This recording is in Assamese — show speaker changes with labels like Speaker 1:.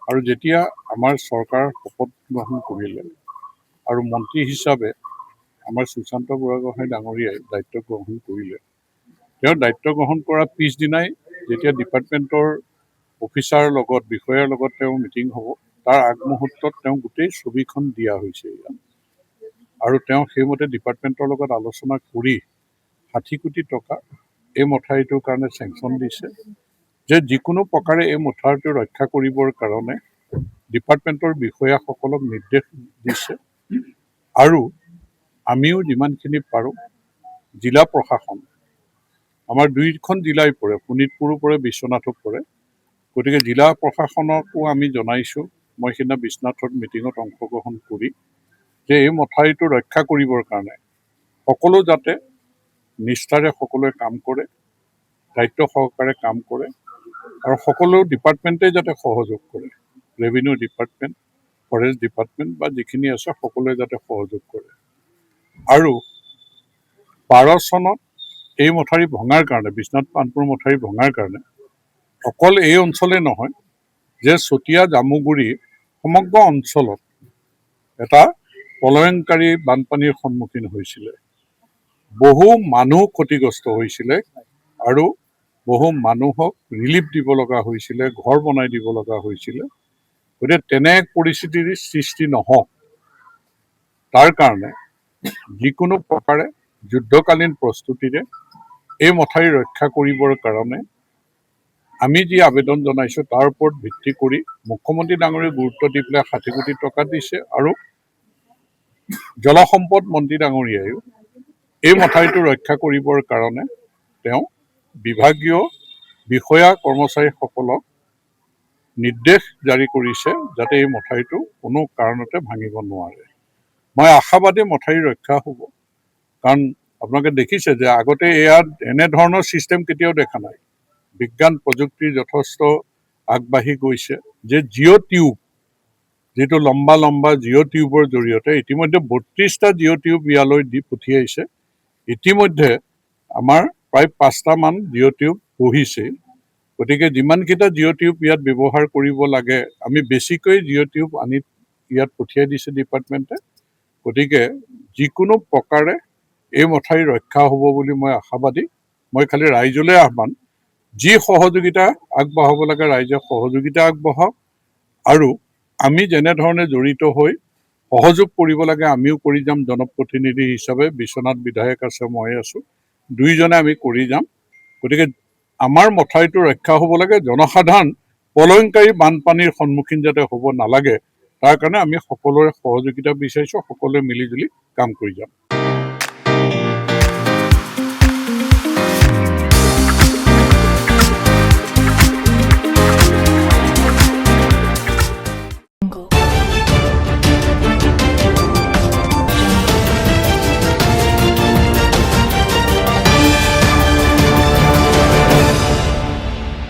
Speaker 1: আৰু যেতিয়া আমাৰ চৰকাৰ শপত গ্ৰহণ কৰিলে আৰু মন্ত্ৰী হিচাপে আমাৰ সুশান্ত বুঢ়াগোহাঁই ডাঙৰীয়াই দায়িত্ব গ্ৰহণ কৰিলে, তেওঁ দায়িত্ব গ্ৰহণ কৰাৰ পিছদিনাই যেতিয়া ডিপাৰ্টমেণ্টৰ অফিচাৰৰ লগত বিষয়াৰ লগত তেওঁ মিটিং হ'ব, তাৰ আগমুহূৰ্তত তেওঁ গোটেই ছবিখন দিয়া হৈছে ইয়াত। আৰু তেওঁ সেইমতে ডিপাৰ্টমেণ্টৰ লগত আলোচনা কৰি ৬০ কোটি টকা এই মথাউৰিটোৰ কাৰণে চেংচন দিছে, যে যিকোনো প্ৰকাৰে এই মথাউৰিটো ৰক্ষা কৰিবৰ কাৰণে ডিপাৰ্টমেণ্টৰ বিষয়াসকলক নিৰ্দেশ দিছে। আৰু আমিও যিমানখিনি পাৰোঁ, জিলা প্ৰশাসন, আমাৰ ২খন জিলাই পৰে, শোণিতপুৰো পৰে, বিশ্বনাথো পৰে, গতিকে জিলা প্ৰশাসনকো আমি জনাইছোঁ। মই সেইদিনা বিশ্বনাথত মিটিঙত অংশগ্ৰহণ কৰি যে এই মথাউৰিটো ৰক্ষা কৰিবৰ কাৰণে সকলো যাতে নিষ্ঠাৰে সকলোৱে কাম কৰে, দায়িত্ব সহকাৰে কাম কৰে, আৰু সকলো ডিপাৰ্টমেণ্টে যাতে সহযোগ কৰে, ৰেভিনিউ ডিপাৰ্টমেণ্ট, ফৰেষ্ট ডিপাৰ্টমেণ্ট বা যিখিনি আছে সকলোৱে যাতে সহযোগ কৰে। আৰু ১২ চনত এই মথাউৰি ভঙাৰ কাৰণে, বিশ্বনাথ পানপুৰ মথাউৰি ভঙাৰ কাৰণে অকল এই অঞ্চলে নহয়, যে চতিয়া জামুগুৰি সমগ্ৰ অঞ্চলত এটা প্ৰলয়ংকাৰী বানপানীৰ সন্মুখীন হৈছিলে। বহু মানুহ ক্ষতিগ্ৰস্ত হৈছিলে আৰু বহু মানুহক ৰিলিফ দিব লগা হৈছিলে, ঘৰ বনাই দিব লগা হৈছিলে। গতিকে তেনে এক পৰিস্থিতিৰ সৃষ্টি নহওক, তাৰ কাৰণে যিকোনো প্ৰকাৰে যুদ্ধকালীন প্ৰস্তুতিৰে এই মথাউৰি ৰক্ষা কৰিবৰ কাৰণে আমি যি আবেদন জনাইছোঁ তাৰ ওপৰত ভিত্তি কৰি মুখ্যমন্ত্ৰী ডাঙৰীয়াই গুৰুত্ব দি পেলাই ৬০ কোটি টকা দিছে। আৰু জলসম্পদ মন্ত্ৰী ডাঙৰীয়াইও এই মথাউৰিটো ৰক্ষা কৰিবৰ কাৰণে তেওঁ বিভাগীয় বিষয়া কৰ্মচাৰীসকলক নিৰ্দেশ জাৰি কৰিছে যাতে এই মথাউৰিটো কোনো কাৰণতে ভাঙিব নোৱাৰে। মই আশাবাদী মথাউৰি ৰক্ষা হ'ব, কাৰণ আপোনালোকে দেখিছে যে আগতে ইয়াত এনেধৰণৰ ছিষ্টেম কেতিয়াও দেখা নাই। বিজ্ঞান প্ৰযুক্তি যথেষ্ট আগবাঢ়ি গৈছে, যে জিঅ' টিউব, যিটো লম্বা লম্বা জিঅ' টিউবৰ জৰিয়তে ইতিমধ্যে ৩২টা জিঅ' টিউব ইয়ালৈ দি পঠিয়াইছে। ইতিমধ্যে আমাৰ প্ৰায় ৫টামান জিঅ' টিউব বহিছে। গতিকে যিমানকেইটা জিঅ' টিউব ইয়াত ব্যৱহাৰ কৰিব লাগে, আমি বেছিকৈ জিঅ' টিউব আনি ইয়াত পঠিয়াই দিছে ডিপাৰ্টমেণ্টে। গতিকে যিকোনো প্ৰকাৰে এই মথাউৰি ৰক্ষা হ'ব বুলি মই আশাবাদী। মই খালি ৰাইজলৈ আহ্বান, যি সহযোগিতা আগবঢ়াব লাগে ৰাইজে সহযোগিতা আগবঢ়াওক, আৰু আমি যেনেধৰণে জড়িত হৈ সহযোগ কৰিব লাগে আমিও কৰি যাম। জনপ্ৰতিনিধি হিচাপে বিশ্বনাথ বিধায়ক আছে, মই আছোঁ, দুইজনে আমি কৰি যাম। গতিকে আমাৰ মথাউৰিটো ৰক্ষা হ'ব লাগে, জনসাধাৰণ প্ৰলয়ংকাৰী বানপানীৰ সন্মুখীন যাতে হ'ব নালাগে, তাৰ কাৰণে আমি সকলোৰে সহযোগিতা বিচাৰিছোঁ, সকলোৱে মিলি জুলি কাম কৰি যাম।